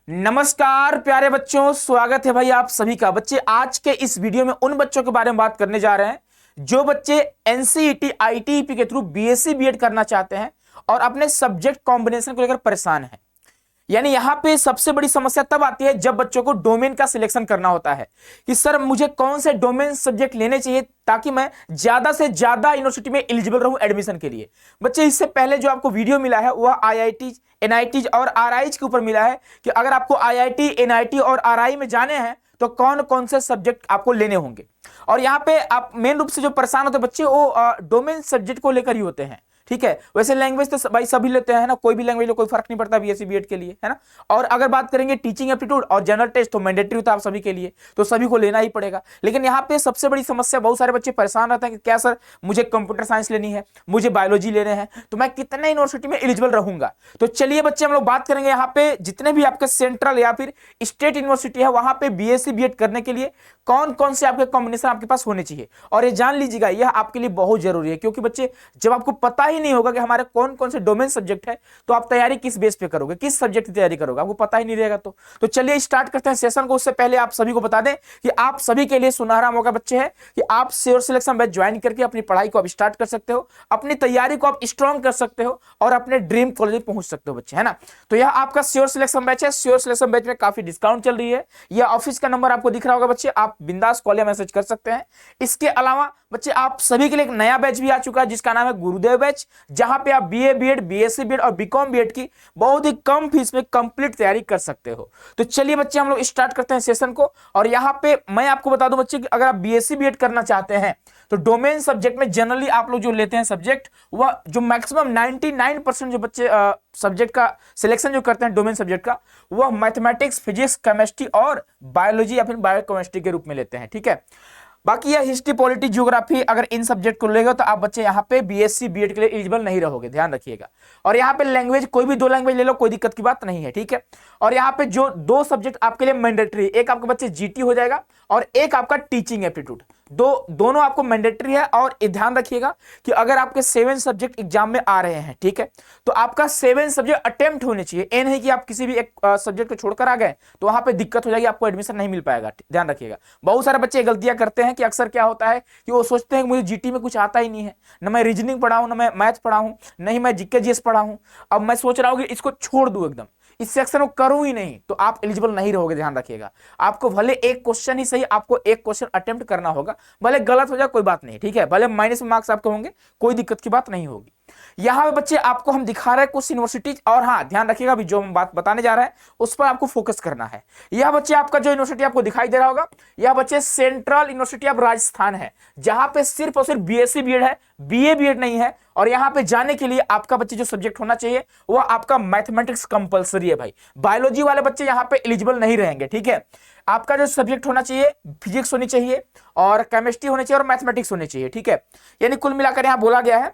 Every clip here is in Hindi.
नमस्कार प्यारे बच्चों, स्वागत है भाई आप सभी का। बच्चे आज के इस वीडियो में उन बच्चों के बारे में बात करने जा रहे हैं जो बच्चे एनसीईटी आईटीईपी के थ्रू बीएससी बीएड करना चाहते हैं और अपने सब्जेक्ट कॉम्बिनेशन को लेकर परेशान हैं। यानी यहां पे सबसे बड़ी समस्या तब आती है जब बच्चों को डोमेन का सिलेक्शन करना होता है कि सर मुझे कौन से डोमेन सब्जेक्ट लेने चाहिए ताकि मैं ज्यादा से ज्यादा यूनिवर्सिटी में एलिजिबल रहूं एडमिशन के लिए। बच्चे इससे पहले जो आपको वीडियो मिला है वह आईआईटी एनआईटी और आरआईज के ऊपर मिला है कि अगर आपको आईआईटी एनआईटी और आरआई में जाने हैं तो कौन कौन से सब्जेक्ट आपको लेने होंगे। और यहाँ पे आप मेन रूप से जो परेशान होते बच्चे वो डोमेन सब्जेक्ट को लेकर ही होते हैं। ठीक है, वैसे लैंग्वेज तो भाई सभी लेते हैं ना, कोई भी लैंग्वेज लो कोई फर्क नहीं पड़ता बीएससी बीएड के लिए, है ना। और अगर बात करेंगे टीचिंग एप्टीट्यूड और जनरल टेस्ट तो मैंडेटरी होता है आप सभी के लिए, तो सभी को लेना ही पड़ेगा। लेकिन यहाँ पे सबसे बड़ी समस्या, बहुत सारे बच्चे परेशान रहते हैं कि क्या सर मुझे कंप्यूटर साइंस लेनी है, मुझे बायोलॉजी लेने हैं, तो मैं कितने यूनिवर्सिटी में एलिजिबल रहूंगा। तो चलिए बच्चे हम लोग बात करेंगे यहाँ पे जितने भी आपके सेंट्रल या फिर स्टेट यूनिवर्सिटी है वहां पे बीएससी बीएड करने के लिए कौन कौन से आपके कॉम्बिनेशन आपके पास होने चाहिए। और ये जान लीजिएगा यह आपके लिए बहुत जरूरी है, क्योंकि बच्चे जब आपको पता ही नहीं होगा कि हमारे कौन कौन से डोमेन सब्जेक्ट है तो आप तैयारी किस बेस पे करोगे, किस सब्जेक्ट की तैयारी करोगे, आपको पता ही नहीं रहेगा। तो चलिए स्टार्ट करते हैं सेशन को। उससे पहले आप सभी को बता दें कि आप सभी के लिए सुनहरा मौका बच्चे है कि आप श्योर सिलेक्शन बैच ज्वाइन करके अपनी पढ़ाई को आप स्टार्ट कर सकते हो, अपनी तैयारी को आप स्ट्रॉन्ग कर सकते हो और अपने ड्रीम कॉलेज पहुंच सकते हो बच्चे, है ना। तो यह आपका श्योर सिलेक्शन बैच है। श्योर सिलेक्शन बैच में काफी डिस्काउंट चल रही है। यह ऑफिस का नंबर आपको दिख रहा होगा बच्चे, आप बिंदास कॉल या मैसेज कर सकते हैं। इसके अलावा बच्चे आप सभी के लिए एक नया बैच भी आ चुका है जिसका नाम है गुरुदेव बैच, जहां पे आप बीए बीएड बीएससी बीएड और बीकॉम बीएड की बहुत ही कम फीस में कंप्लीट तैयारी कर सकते हो। तो चलिए बच्चे हम लोग स्टार्ट करते हैं सेशन को। और यहां पे मैं आपको बता दूं बच्चे कि अगर आप बीएससी बीएड करना चाहते हैं तो डोमेन सब्जेक्ट में जनरली आप लोग जो लेते हैं सब्जेक्ट, वह जो मैक्सिमम 99% जो बच्चे सब्जेक्ट का सिलेक्शन जो करते हैं डोमेन सब्जेक्ट का, वह मैथमेटिक्स फिजिक्स केमिस्ट्री और बायोलॉजी या फिर बायोकेमिस्ट्री के रूप में लेते हैं। ठीक है, बाकी यह हिस्ट्री पॉलिटी ज्योग्राफी अगर इन सब्जेक्ट को लेगा तो आप बच्चे यहाँ पे बीएससी बीएड के लिए एलिजिबल नहीं रहोगे, ध्यान रखिएगा। और यहाँ पे लैंग्वेज कोई भी 2 लैंग्वेज ले लो, कोई दिक्कत की बात नहीं है। ठीक है, और यहाँ पे जो 2 सब्जेक्ट आपके लिए मैंडेटरी, एक आपका बच्चे जीटी हो जाएगा और एक आपका टीचिंग एप्टीट्यूड, दोनों आपको मैंडेटरी है। और ध्यान रखिएगा कि अगर आपके 7 सब्जेक्ट एग्जाम में आ रहे हैं, ठीक है, तो आपका 7 सब्जेक्ट अटेम्प्ट होने चाहिए। ये नहीं कि आप किसी भी एक सब्जेक्ट को छोड़कर आ गए तो वहां पे दिक्कत हो जाएगी, आपको एडमिशन नहीं मिल पाएगा। ध्यान रखिएगा, बहुत सारे बच्चे गलतियां करते हैं कि अक्सर क्या होता है कि वो सोचते हैं कि मुझे जीटी में कुछ आता ही नहीं है, ना मैं रीजनिंग पढ़ा हूं, ना मैं मैथ पढ़ा हूं, नहीं मैं जीके जीएस पढ़ा हूं, अब मैं सोच रहा हूं कि इसको छोड़ दूं, एकदम इस सेक्शन को करूं ही नहीं, तो आप एलिजिबल नहीं रहोगे। ध्यान रखिएगा, आपको भले एक क्वेश्चन ही सही, आपको एक क्वेश्चन अटेम्प्ट करना होगा, भले गलत हो जाए कोई बात नहीं। ठीक है, भले माइनस में मार्क्स आपके होंगे, कोई दिक्कत की बात नहीं होगी। यहां पे बच्चे आपको हम दिखा रहे हैं कुछ यूनिवर्सिटीज, और हाँ ध्यान रखिएगा अभी जो हम बात बताने जा रहे हैं उस पर आपको फोकस करना है। यह बच्चे आपका जो यूनिवर्सिटी आपको दिखाई दे रहा होगा, यह बच्चे सेंट्रल यूनिवर्सिटी ऑफ राजस्थान है, जहां पे सिर्फ और सिर्फ बीएससी बीएड है, बीए बीएड नहीं है। और यहां पे जाने के लिए आपका बच्चे जो सब्जेक्ट होना चाहिए वो आपका मैथमेटिक्स कंपलसरी है भाई। बायोलॉजी वाले बच्चे यहां पे एलिजिबल नहीं रहेंगे। ठीक है, आपका जो सब्जेक्ट होना चाहिए फिजिक्स होनी चाहिए और केमिस्ट्री होनी चाहिए और मैथमेटिक्स होनी चाहिए। ठीक है, यानी कुल मिलाकर यहां बोला गया है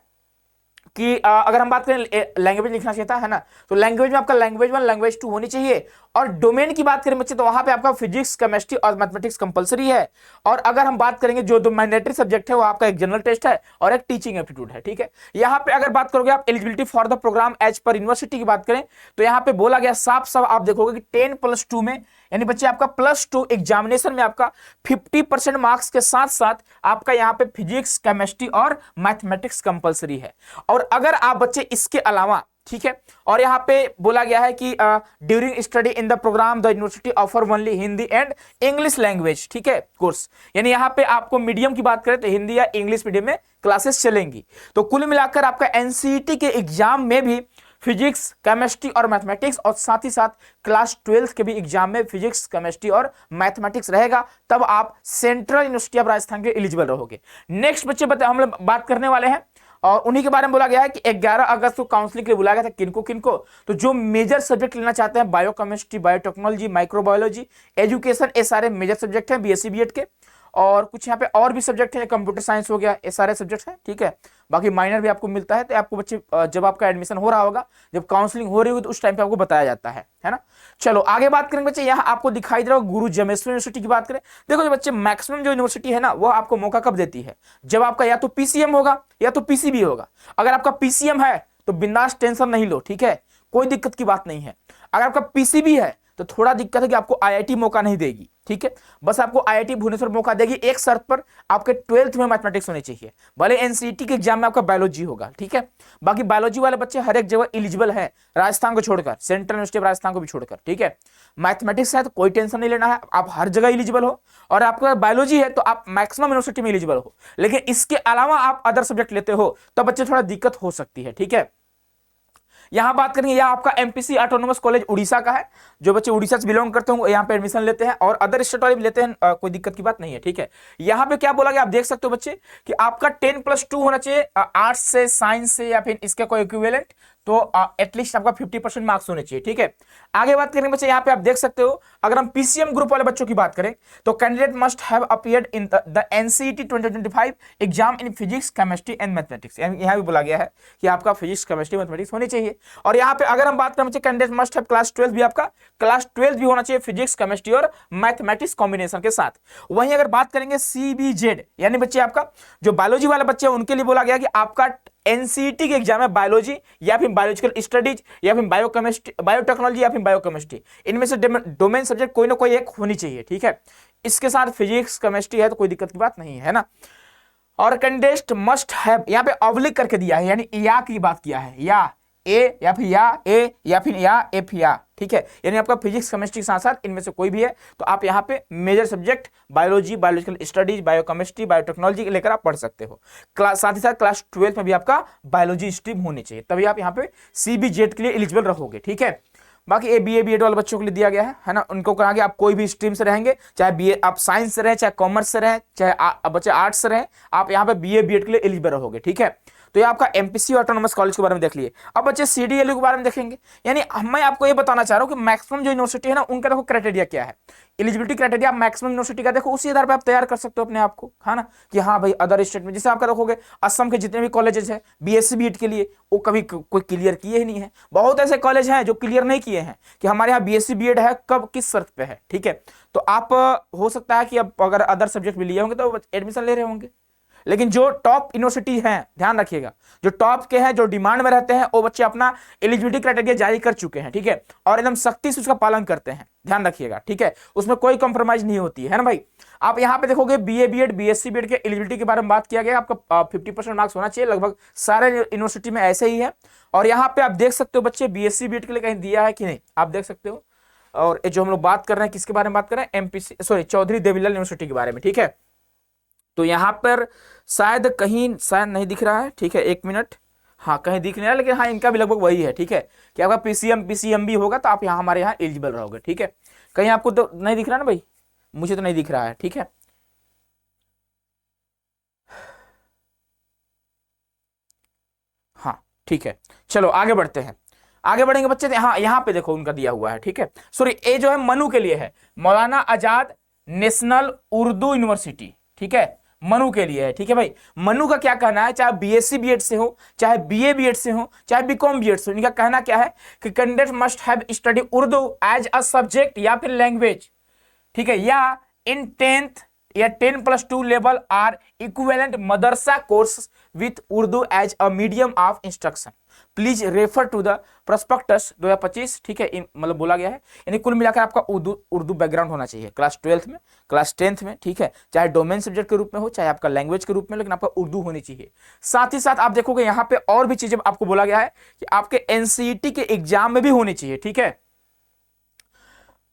कि अगर हम बात करें लैंग्वेज लिखना चाहिए था, है ना, तो लैंग्वेज में आपका लैंग्वेज 1 लैंग्वेज 2 होनी चाहिए। और डोमेन की बात करें बच्चे तो वहां पे आपका फिजिक्स केमिस्ट्री और मैथमेटिक्स कंपलसरी है। और अगर हम बात करेंगे जो 2 मैंडेटरी सब्जेक्ट है वो आपका एक जनरल टेस्ट है और एक टीचिंग एप्टीट्यूड है। ठीक है, यहाँ पे अगर बात करोगे आप eligibility for the programme as per university की बात करें तो यहाँ पे बोला गया साफ साफ आप देखोगे कि 10+2 में, यानी बच्चे आपका +2 एग्जामिनेशन में आपका 50% मार्क्स के साथ साथ आपका यहाँ पे फिजिक्स केमिस्ट्री और मैथमेटिक्स कंपलसरी है। और अगर आप बच्चे इसके अलावा, ठीक है, और यहां पे बोला गया है कि during study in the programme the university offer only Hindi and English language, ठीक है, कोर्स, यानी यहां पे आपको मीडियम की बात करें तो हिंदी या इंग्लिश मीडियम में क्लासेस चलेंगी। तो कुल मिलाकर आपका एनसीईटी के एग्जाम में भी फिजिक्स केमिस्ट्री और मैथमेटिक्स और साथ ही साथ क्लास 12 के भी एग्जाम में फिजिक्स केमिस्ट्री और मैथमेटिक्स रहेगा, तब आप सेंट्रल यूनिवर्सिटी ऑफ राजस्थान के एलिजिबल रहोगे। नेक्स्ट बच्चे हम लोग बात करने वाले हैं और उन्हीं के बारे में बोला गया है कि 11 अगस्त को काउंसलिंग के लिए बुलाया गया था। किनको किनको, तो जो मेजर सब्जेक्ट लेना चाहते हैं, बायोकेमिस्ट्री, बायोटेक्नोलॉजी, माइक्रोबायोलॉजी, एजुकेशन, ये सारे मेजर सब्जेक्ट हैं बीएससी बीएड के। और कुछ यहाँ पे और भी सब्जेक्ट है, कंप्यूटर साइंस हो गया, ये सारे सब्जेक्ट हैं। ठीक है, बाकी माइनर भी आपको मिलता है। तो आपको बच्चे जब आपका एडमिशन हो रहा होगा, जब काउंसलिंग हो रही होगी तो उस टाइम पे आपको बताया जाता है ना। चलो आगे बात करेंगे बच्चे, यहाँ आपको दिखाई दे रहा होगा गुरु जमेश्वर यूनिवर्सिटी की बात करें। देखो जो बच्चे मैक्सिमम जो यूनिवर्सिटी है ना, वो आपको मौका कब देती है, जब आपका या तो पीसीएम होगा या तो पीसीबी होगा। अगर आपका पीसीएम है तो बिंदास टेंशन नहीं लो, ठीक है, कोई दिक्कत की बात नहीं है। अगर आपका पीसीबी है तो थोड़ा दिक्कत है कि आपको आईआईटी मौका नहीं देगी, ठीक है। बस आपको आईआईटी भुवनेश्वर मौका देगी एक शर्त पर, आपके 12th में मैथमेटिक्स होनी चाहिए, भले एनसीईटी के एग्जाम में आपका बायोलॉजी होगा, ठीक है। बाकी बायोलॉजी वाले बच्चे हर एक जगह एलिजिबल है, राजस्थान को छोड़कर, सेंट्रल यूनिवर्सिटी ऑफ राजस्थान को भी छोड़कर, ठीक है। मैथमेटिक्स है तो कोई टेंशन नहीं लेना है, आप हर जगह एलिजिबल हो, और आपका बायोलॉजी है तो आप मैक्सिमम यूनिवर्सिटी में एलिजिबल हो। लेकिन इसके अलावा आप अदर सब्जेक्ट लेते हो तो बच्चे थोड़ा दिक्कत हो सकती है, ठीक है। यहां बात करेंगे, यह आपका एमपीसी ऑटोनोमस कॉलेज उड़ीसा का है, जो बच्चे उड़ीसा से बिलोंग करते हैं यहाँ पे एडमिशन लेते हैं, और अदर स्टेट वाले भी लेते हैं, कोई दिक्कत की बात नहीं है, ठीक है। यहाँ पे क्या बोला गया आप देख सकते हो बच्चे कि आपका 10+2 होना चाहिए आर्ट्स से, साइंस से, या फिर इसके कोई इक्विवेलेंट, तो एटलीस्ट आपका 50% मार्क्स होने चाहिए, ठीक है। आगे बात करेंगे बच्चे, यहाँ पे आप देख सकते हो, अगर हम पीसीएम ग्रुप वाले बच्चों की बात करें तो candidate must have appeared in the NCET 2025 exam in physics, chemistry and mathematics. यहाँ भी बोला गया है कि आपका फिजिक्स, केमिस्ट्री, मैथमेटिक्स होनी चाहिए। और यहाँ पे अगर हम बात करें बच्चे, कैंडिडेट मस्ट हैव क्लास 12 भी, आपका क्लास 12 भी होना चाहिए फिजिक्स, केमिस्ट्री और मैथमेटिक्स कॉम्बिनेशन के साथ। वहीं अगर बात करेंगे सीबीजेड, यानी बच्चे आपका जो बायोलॉजी वाले बच्चे हैं उनके लिए बोला गया कि आपका एनसीईटी के एग्जाम में बायोलॉजी या फिर बायोलॉजिकल स्टडीज या फिर बायोकेमिस्ट्री, बायोटेक्नोलॉजी या फिर बायोकेमिस्ट्री, इनमें से डोमेन सब्जेक्ट कोई ना कोई एक होनी चाहिए, ठीक है। इसके साथ फिजिक्स, केमिस्ट्री है तो कोई दिक्कत की बात नहीं है ना। और कैंडिडेट मस्ट हैव, यहाँ पे ऑब्लिक करके दिया है, यानी या की बात किया है, या ए या फिर या ए या फिर या एफ या, ठीक है। यानी आपका फिजिक्स, केमिस्ट्री के साथ साथ इनमें से कोई भी है तो आप यहाँ पे major subject biology, biological studies, biochemistry, biotechnology लेकर आप पढ़ सकते हो। साथ ही साथ क्लास 12 में भी आपका बायोलॉजी स्ट्रीम होनी चाहिए, तभी आप यहाँ पे सीबीजेड के लिए एलिजिबल रहोगे, ठीक है। बाकी ए बी एड वाले बच्चों के लिए दिया गया है ना, उनको कहा गया आप कोई भी स्ट्रीम से रहेंगे, चाहे बीए आप साइंस से रहे, चाहे कॉमर्स से रहे, चाहे बच्चे आर्ट्स से रहे, आप यहाँ पे बीए बीएड के लिए एलिजिबल रहोगे, ठीक है। तो ये आपका एमपीसी ऑटोनोमस कॉलेज के बारे में देख लिए। अब बच्चे सीडीएलयू के बारे में देखेंगे, यानी मैं आपको ये बताना चाह रहा हूँ कि मैक्सिमम जो यूनिवर्सिटी है ना उनका देखो क्राइटेरिया क्या है, एलिजिबिलिटी क्राइटेरिया मैक्सिमम यूनिवर्सिटी का देखो, उसी आधार पर आप तैयार कर सकते हो अपने आप को, है ना, कि हाँ भाई अदर स्टेट में जैसे आपका देखोगे असम के जितने भी कॉलेजेस है बीएससी बीएड के लिए वो कभी कोई क्लियर किए ही नहीं है। बहुत ऐसे कॉलेज हैं जो क्लियर नहीं किए हैं कि हमारे यहाँ बीएससी बीएड है, कब किस शर्त पे है, ठीक है। तो आप हो सकता है कि अब अगर अदर सब्जेक्ट भी लिए होंगे तो एडमिशन ले रहे होंगे, लेकिन जो टॉप यूनिवर्सिटी हैं ध्यान रखिएगा, जो टॉप के हैं, जो डिमांड में रहते हैं, वो बच्चे अपना एलिजिबिलिटी क्राइटेरिया जारी कर चुके हैं, ठीक है, और एकदम सख्ती से उसका पालन करते हैं, ध्यान रखिएगा, ठीक है। उसमें कोई कॉम्प्रोमाइज नहीं होती है ना भाई। आप यहाँ पे देखोगे बीए बीएड, बीएससी बीएड के एलिजिबिलिटी के बारे में बात किया गया, आपका 50% मार्क्स होना चाहिए, लगभग सारे यूनिवर्सिटी में ऐसे ही है। और यहाँ पे आप देख सकते हो बच्चे बीएससी बीएड के लिए कहीं दिया है कि नहीं, आप देख सकते हो। और जो हम लोग बात कर रहे हैं किसके बारे में बात कर रहे हैं, MPC sorry Chaudhary Devilal university के बारे में, ठीक है। तो यहाँ पर शायद कहीं शायद नहीं दिख रहा है, ठीक है, एक मिनट, हाँ कहीं दिख नहीं रहा, लेकिन हाँ इनका भी लगभग वही है, ठीक है, कि आपका पीसीएम भी होगा तो आप यहाँ हमारे यहाँ एलिजिबल रहोगे, ठीक है। कहीं आपको तो नहीं दिख रहा ना भाई, मुझे तो नहीं दिख रहा है, ठीक है। हाँ ठीक है, चलो आगे बढ़ते हैं, आगे बढ़ेंगे बच्चे। हाँ यहाँ पे देखो उनका दिया हुआ है, ठीक है, सॉरी ये जो है मनु के लिए है, मौलाना आजाद नेशनल उर्दू यूनिवर्सिटी, ठीक है, मनु के लिए है, ठीक है भाई। मनु का क्या कहना है, चाहे बीएससी बीएड से हो, चाहे बीए बीएड से हो, चाहे बीकॉम बीएड से हो, इनका कहना क्या है कि candidate must have study Urdu as a subject या फिर लैंग्वेज, ठीक है, या इन 10th या 10+2 level or equivalent madrasa course with Urdu as a medium of instruction, please refer to the prospectus 2025, ठीक है, मतलब बोला गया है। यानी कुल मिलाकर आपका उर्दू बैकग्राउंड होना चाहिए क्लास 12th में, क्लास 10th में, ठीक है, चाहे डोमेन सब्जेक्ट के रूप में हो, चाहे आपका लैंग्वेज के रूप में, लेकिन आपका उर्दू होनी चाहिए। साथ ही साथ आप देखोगे यहाँ पे और भी चीजें आपको बोला गया है कि आपके एनसीईटी के एग्जाम में भी होनी चाहिए, ठीक है।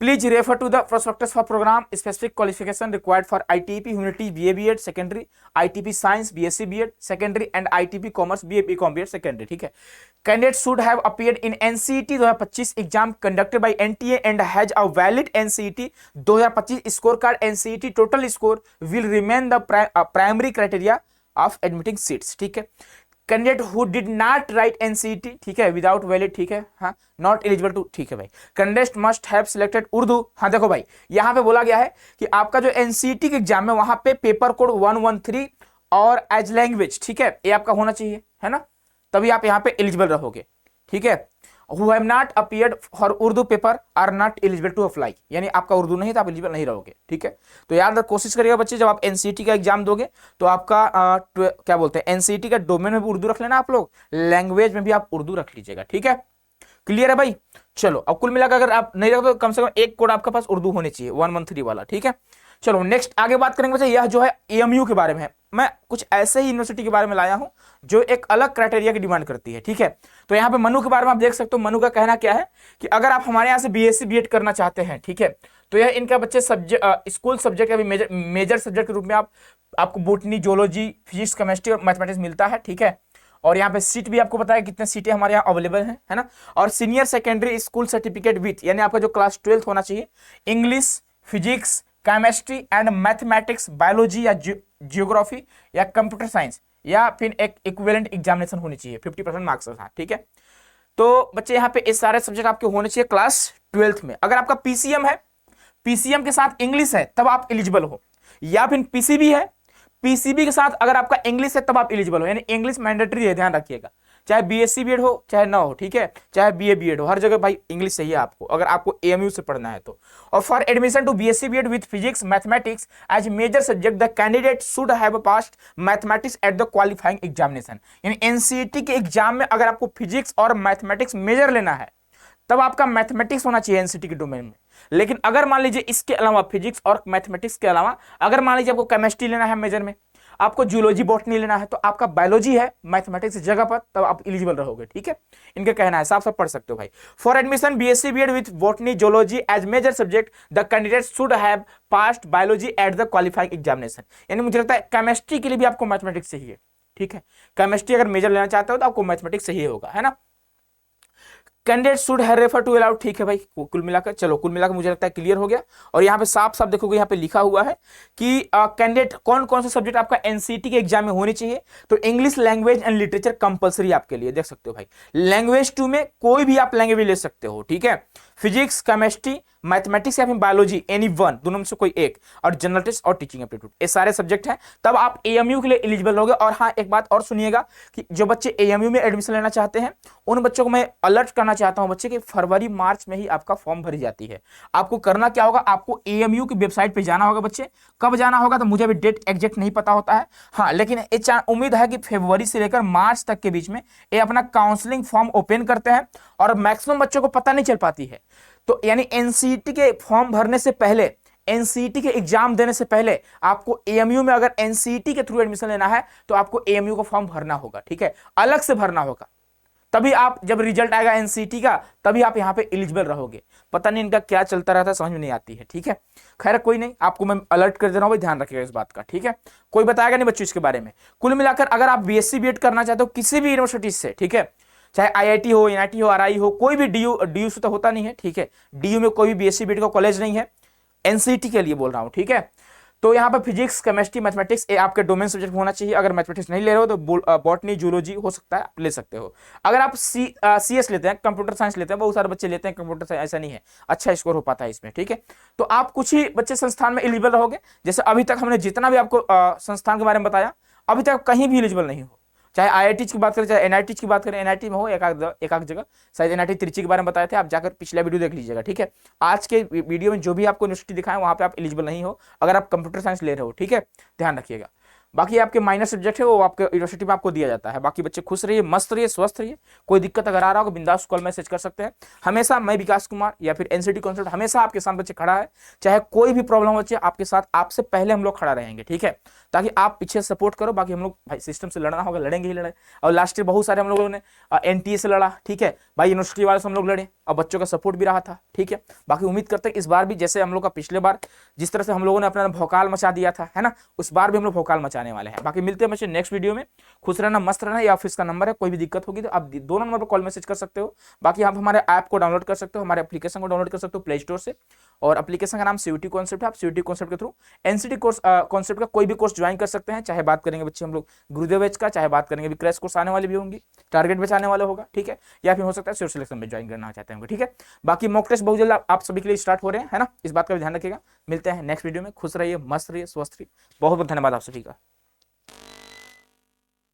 Please refer to the prospectus for program specific qualification required for ITP Humanities BA BEd secondary, ITP Science BSc BEd secondary and ITP Commerce BA BCom BEd secondary, ठीक है। Candidate should have appeared in NCET 2025 exam conducted by NTA and has a valid NCET 2025 scorecard. NCET total score will remain the primary criteria of admitting seats, ठीक है। Candidate who did not right NCET, ठीक है, विदाउट वैलिड, ठीक है, हाँ नॉट एलिजिबल टू, ठीक है भाई। Candidate must have selected Urdu, हाँ देखो भाई यहाँ पे बोला गया है कि आपका जो एनसीईटी के एग्जाम में वहां पे पेपर कोड 113 और एज लैंग्वेज, ठीक है, ये आपका होना चाहिए, है ना, तभी आप यहाँ पे एलिजिबल रहोगे, ठीक है। who have not appeared for Urdu paper are not eligible to apply, यानी आपका उर्दू नहीं तो आप एलिजिबल नहीं रहोगे, ठीक है। तो याद कोशिश करिएगा बच्चे, जब आप एनसीईटी का एग्जाम दोगे तो आपका क्या बोलते हैं एनसीईटी का डोमेन में भी उर्दू रख लेना आप लोग, लैंग्वेज में भी आप उर्दू रख लीजिएगा, ठीक है। क्लियर है भाई। चलो अब कुल मिलाकर अगर आप नहीं रखते तो कम से कम एक कोड आपके पास उर्दू होने चाहिए 113 वाला, ठीक है। चलो नेक्स्ट आगे बात करेंगे बच्चे, यह जो है एएमयू के बारे में है। मैं कुछ ऐसे ही यूनिवर्सिटी के बारे में लाया हूं जो एक अलग क्राइटेरिया की डिमांड करती है, ठीक है। तो यहाँ पे मनु के बारे में आप देख सकते हो। मनु का कहना क्या है कि अगर आप हमारे यहाँ से बीएससी बीएड करना चाहते हैं, ठीक है, तो यह इनका बच्चे सब्जेक्ट स्कूल सब्जेक्ट या मेजर सब्जेक्ट के रूप में आपको बोटनी, जोलॉजी, फिजिक्स, केमिस्ट्री और मैथमेटिक्स मिलता है, ठीक है। और यहाँ पे सीट भी आपको बताया कितने सीटें हमारे यहाँ अवेलेबल हैं, है ना। और senior secondary school certificate with, यानी आपका जो क्लास 12th होना चाहिए, English, physics, chemistry and mathematics, biology या जियोग्राफी या कंप्यूटर साइंस, या फिर एक इक्विवेलेंट एग्जामिनेशन होनी चाहिए 50% मार्क्स के साथ, ठीक है। तो बच्चे यहाँ पे इस सारे सब्जेक्ट आपके होने चाहिए क्लास 12th में। अगर आपका पीसीएम है, पीसीएम के साथ इंग्लिश है, तब आप एलिजिबल हो, या फिर पीसीबी है, पीसीबी के साथ अगर आपका इंग्लिश है तब आप एलिजिबल हो, यानी इंग्लिश मैंडेटरी है, ध्यान रखिएगा। चाहे बीएससी बीएड हो चाहे ना हो, ठीक है, चाहे बीए बीएड हो, हर जगह भाई इंग्लिश चाहिए आपको अगर आपको एएमयू से पढ़ना है तो। और for admission to BSc BEd with physics mathematics as major subject the candidate should have passed mathematics at the qualifying examination, यानी एनसीईटी के एग्जाम में अगर आपको फिजिक्स और मैथमेटिक्स मेजर लेना है तब आपका मैथमेटिक्स होना चाहिए एनसीईटी के डोमेन में। लेकिन अगर मान लीजिए इसके अलावा फिजिक्स और मैथमेटिक्स के अलावा अगर मान लीजिए आपको केमिस्ट्री लेना है मेजर में, आपको जूलॉजी बॉटनी लेना है, तो आपका बायोलॉजी है मैथमेटिक्स जगह पर, तब आप एलिजिबल रहोगे, ठीक है। इनका कहना है, साफ साफ पढ़ सकते हो भाई। For admission BSc BEd with botany zoology as major subject the candidate should have passed biology at the qualifying examination, यानी मुझे लगता है केमिस्ट्री के लिए भी आपको मैथमेटिक्स चाहिए, ठीक है। केमिस्ट्री अगर मेजर लेना चाहते हो तो आपको मैथमेटिक्स चाहिए होगा, है ना। Candidate should have refer to allowed, ठीक है भाई। कुल मिलाकर चलो, कुल मिलाकर मुझे लगता है क्लियर हो गया। और यहाँ पे साफ साफ देखोगे, यहाँ पे लिखा हुआ है कि कैंडिडेट कौन कौन से सब्जेक्ट आपका एनसीईटी के एग्जाम में होनी चाहिए। तो English language and literature compulsory आपके लिए, देख सकते हो भाई। लैंग्वेज 2 में कोई भी आप लैंग्वेज ले सकते हो, ठीक है। फिजिक्स, केमिस्ट्री, मैथमेटिक्स या फिर बायोलॉजी, एनी वन, दोनों में से कोई एक। और जनरल टेस्ट और टीचिंग एप्टीट्यूड, ये सारे सब्जेक्ट हैं, तब आप एएमयू के लिए एलिजिबल होगे। और हाँ, एक बात और सुनिएगा कि जो बच्चे एएमयू में एडमिशन लेना चाहते हैं उन बच्चों को मैं अलर्ट करना चाहता हूं बच्चे कि फरवरी मार्च में ही आपका फॉर्म भरी जाती है। आपको करना क्या होगा, आपको एएमयू की वेबसाइट पे जाना होगा बच्चे। कब जाना होगा तो मुझे अभी डेट एग्जैक्ट नहीं पता होता है, हाँ, लेकिन उम्मीद है कि फरवरी से लेकर मार्च तक के बीच में ये अपना काउंसलिंग फॉर्म ओपन करते हैं। और मैक्सिमम बच्चों को पता नहीं चल पाती है, तो यानी एनसीईटी के फॉर्म भरने से पहले, एनसीईटी के एग्जाम देने से पहले आपको एएमयू में अगर एनसीईटी के थ्रू एडमिशन लेना है तो आपको एएमयू का फॉर्म भरना होगा, ठीक है, अलग से भरना होगा। तभी आप, जब रिजल्ट आएगा एनसीईटी का, तभी आप यहाँ पे एलिजिबल रहोगे। पता नहीं इनका क्या चलता रहता है, समझ में नहीं आती है, ठीक है। खैर कोई नहीं, आपको मैं अलर्ट कर दे रहा हूँ, ध्यान रखिएगा इस बात का, ठीक है। कोई बताएगा नहीं बच्चों इसके बारे में। कुल मिलाकर अगर आप बीएससी बीएड करना चाहते हो किसी भी यूनिवर्सिटी से, ठीक है, चाहे आईआईटी हो, एनआईटी हो, आरआई हो, कोई भी डीयू से तो होता नहीं है, ठीक है। डीयू में कोई भी बीएससी बीएड का कॉलेज नहीं है, एनसीईटी के लिए बोल रहा हूं, ठीक है। तो यहाँ पर फिजिक्स, केमिस्ट्री, मैथमेटिक्स ये आपके डोमेन सब्जेक्ट होना चाहिए। अगर मैथमेटिक्स नहीं ले रहे हो तो बॉटनी, जूलॉजी हो सकता है, आप ले सकते हो। अगर आप सीएस लेते हैं, कंप्यूटर साइंस लेते हैं, बहुत सारे बच्चे लेते हैं कंप्यूटर साइंस, ऐसा नहीं है, अच्छा स्कोर हो पाता है इसमें, ठीक है। तो आप कुछ ही बच्चे संस्थान में एलिजिबल रहोगे। जैसे अभी तक हमने जितना भी आपको संस्थान के बारे में बताया, अभी तक कहीं भी एलिजिबल नहीं हो। चाहे आईआईटी की बात करें, चाहे एनआईटी की बात करें, एनआईटी में हो एक आध जगह, शायद एनआईटी त्रिची के बारे में बताए थे, आप जाकर पिछला वीडियो देख लीजिएगा, ठीक है। आज के वीडियो में जो भी आपको यूनिवर्सिटी दिखाएं वहां पे आप एलिजिबल नहीं हो अगर आप कंप्यूटर साइंस ले रहे हो, ठीक है, ध्यान रखिएगा। बाकी आपके माइनर सब्जेक्ट है वो आपके यूनिवर्सिटी में आपको दिया जाता है। बाकी बच्चे खुश रहिए, मस्त रहिए, स्वस्थ रहिए। कोई दिक्कत अगर आ रहा हो बिंदास कॉल मैसेज कर सकते हैं। हमेशा मैं विकास कुमार या फिर एनसीटी कॉन्सेप्ट हमेशा आपके साथ बच्चे खड़ा है। चाहे कोई भी प्रॉब्लम बच्चे आपके साथ, आपसे पहले हम लोग खड़ा रहेंगे, ठीक है, ताकि आप पीछे सपोर्ट करो। बाकी हम लोग भाई सिस्टम से लड़ना होगा, लड़ेंगे ही लड़े। और लास्ट ईयर बहुत सारे हम लोगों ने एनटीए से लड़ा, ठीक है भाई, यूनिवर्सिटी वाले से हम लोग लड़े और बच्चों का सपोर्ट भी रहा था, ठीक है। बाकी उम्मीद करते हैं इस बार भी जैसे हम लोग का पिछले बार जिस तरह से हम लोगों ने अपना भौकाल मचा दिया था, है ना, उस बार भी हम लोग भौकाल मचाने वाले हैं। बाकी मिलते हैं बच्चे नेक्स्ट वीडियो में। खुश रहना, मस्त रहना। ये ऑफिस का नंबर है, कोई भी दिक्कत होगी तो आप दोनों नंबर पर कॉल मैसेज कर सकते हो। बाकी आप हमारे ऐप को डाउनलोड कर सकते हो, हमारे एप्लीकेशन को डाउनलोड कर सकते हो प्ले स्टोर से। और एप्लीकेशन का नाम सीयूटी कॉन्सेप्ट है। आप सीयूटी कॉन्सेप्ट के थ्रू एनसीटी कोर्स कॉन्सेप्ट का कोई भी कोर्स ज्वाइन कर सकते हैं। चाहे बात करेंगे बच्चे हम लोग गुरुदेव बैच का, चाहे बात करेंगे, क्रैश कोर्स आने वाली भी होंगी, टारगेट बैच आने वाला होगा, ठीक है, या फिर हो सकता है सिर्फ सिलेक्शन में ज्वाइन करना चाहते हैं, ठीक है। बाकी मॉक टेस्ट बहुत जल्द आप सभी के लिए स्टार्ट हो रहे हैं, है ना, इस बात का भी ध्यान रखिएगा। मिलते हैं नेक्स्ट वीडियो में। खुश रहिए, मस्त रहिए, स्वस्थ रहिए। बहुत बहुत धन्यवाद आप सभी का।